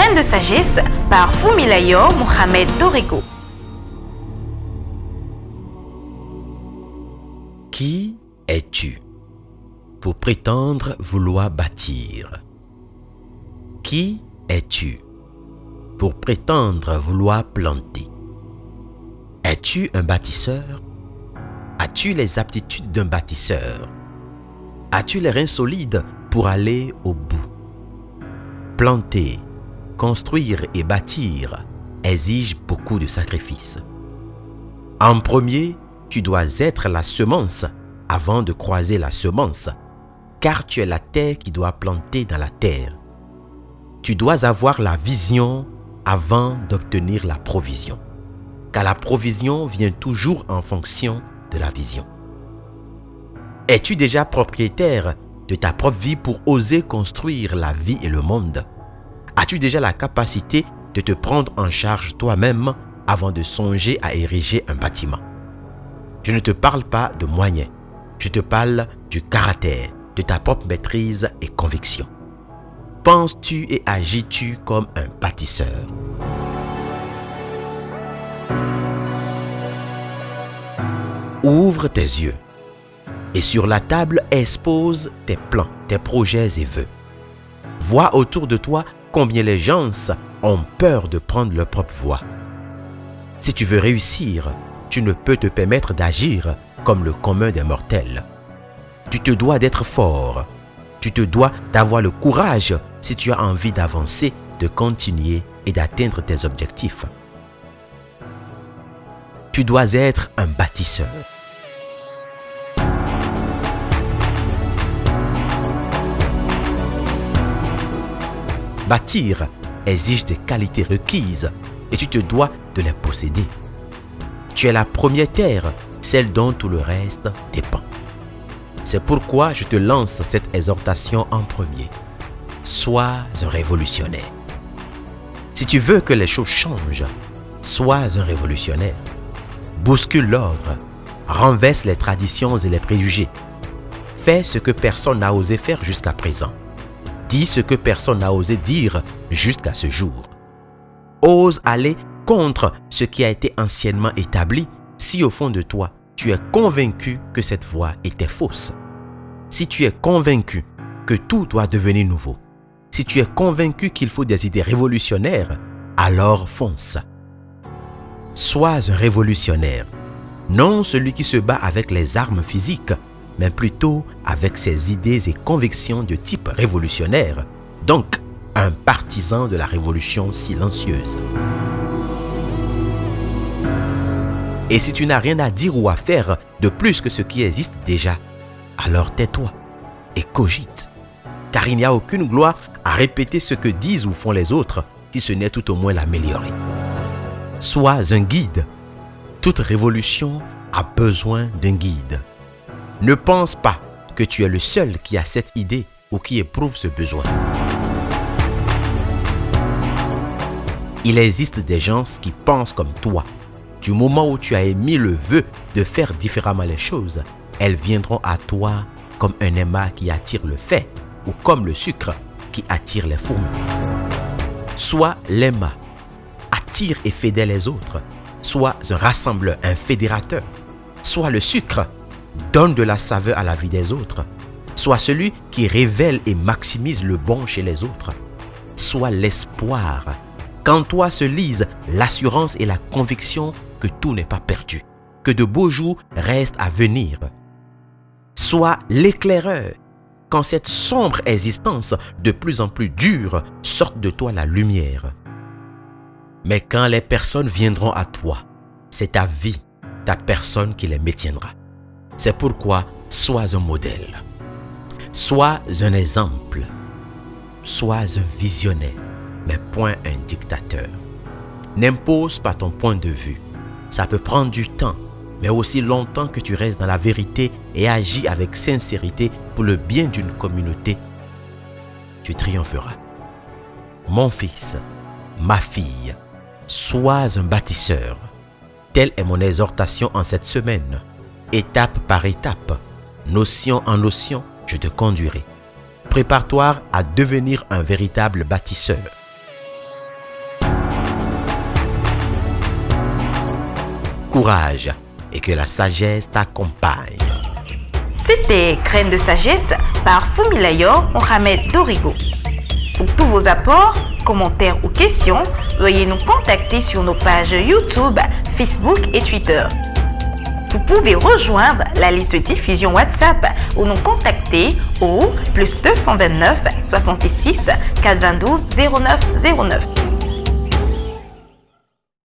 Graines de sagesse par Fumilayo Mohamed Dorego. Qui es-tu pour prétendre vouloir bâtir? Qui es-tu pour prétendre vouloir planter? Es-tu un bâtisseur? As-tu les aptitudes d'un bâtisseur? As-tu les reins solides pour aller au bout? Planter, construire et bâtir exige beaucoup de sacrifices. En premier, tu dois être la semence avant de croiser la semence, car tu es la terre qui doit planter dans la terre. Tu dois avoir la vision avant d'obtenir la provision, car la provision vient toujours en fonction de la vision. Es-tu déjà propriétaire de ta propre vie pour oser construire la vie et le monde? As-tu déjà la capacité de te prendre en charge toi-même avant de songer à ériger un bâtiment? Je ne te parle pas de moyens, je te parle du caractère, de ta propre maîtrise et conviction. Penses-tu et agis-tu comme un bâtisseur? Ouvre tes yeux et sur la table expose tes plans, tes projets et vœux. Vois autour de toi combien les gens ont peur de prendre leur propre voie. Si tu veux réussir, tu ne peux te permettre d'agir comme le commun des mortels. Tu te dois d'être fort. Tu te dois d'avoir le courage si tu as envie d'avancer, de continuer et d'atteindre tes objectifs. Tu dois être un bâtisseur. Bâtir exige des qualités requises et tu te dois de les posséder. Tu es la première terre, celle dont tout le reste dépend. C'est pourquoi je te lance cette exhortation en premier. Sois un révolutionnaire. Si tu veux que les choses changent, sois un révolutionnaire. Bouscule l'ordre, renverse les traditions et les préjugés. Fais ce que personne n'a osé faire jusqu'à présent. Dis ce que personne n'a osé dire jusqu'à ce jour. Ose aller contre ce qui a été anciennement établi si au fond de toi, tu es convaincu que cette voie était fausse. Si tu es convaincu que tout doit devenir nouveau, si tu es convaincu qu'il faut des idées révolutionnaires, alors fonce. Sois un révolutionnaire, non celui qui se bat avec les armes physiques, mais plutôt avec ses idées et convictions de type révolutionnaire, donc un partisan de la révolution silencieuse. Et si tu n'as rien à dire ou à faire de plus que ce qui existe déjà, alors tais-toi et cogite, car il n'y a aucune gloire à répéter ce que disent ou font les autres, si ce n'est tout au moins l'améliorer. Sois un guide. Toute révolution a besoin d'un guide. Ne pense pas que tu es le seul qui a cette idée ou qui éprouve ce besoin. Il existe des gens qui pensent comme toi. Du moment où tu as émis le vœu de faire différemment les choses, elles viendront à toi comme un aimant qui attire le fer ou comme le sucre qui attire les fourmis. Sois l'aimant, attire et fédère les autres. Sois un rassembleur, un fédérateur. Sois le sucre, donne de la saveur à la vie des autres. Sois celui qui révèle et maximise le bon chez les autres. Sois l'espoir. Qu'en toi se lisent l'assurance et la conviction que tout n'est pas perdu, que de beaux jours restent à venir. Sois l'éclaireur. Quand cette sombre existence de plus en plus dure sorte de toi la lumière. Mais quand les personnes viendront à toi, c'est ta vie, ta personne qui les maintiendra. C'est pourquoi sois un modèle. Sois un exemple. Sois un visionnaire, mais point un dictateur. N'impose pas ton point de vue. Ça peut prendre du temps, mais aussi longtemps que tu restes dans la vérité et agis avec sincérité pour le bien d'une communauté, tu triompheras. Mon fils, ma fille, sois un bâtisseur. Telle est mon exhortation en cette semaine. Étape par étape, notion en notion, je te conduirai. Prépare-toi à devenir un véritable bâtisseur. courage et que la sagesse t'accompagne. C'était Graines de sagesse par Fumilayo Mohamed Dorigo. Pour tous vos apports, commentaires ou questions, veuillez nous contacter sur nos pages YouTube, Facebook et Twitter. Vous pouvez rejoindre la liste de diffusion WhatsApp ou nous contacter au +229 66 422 09 09.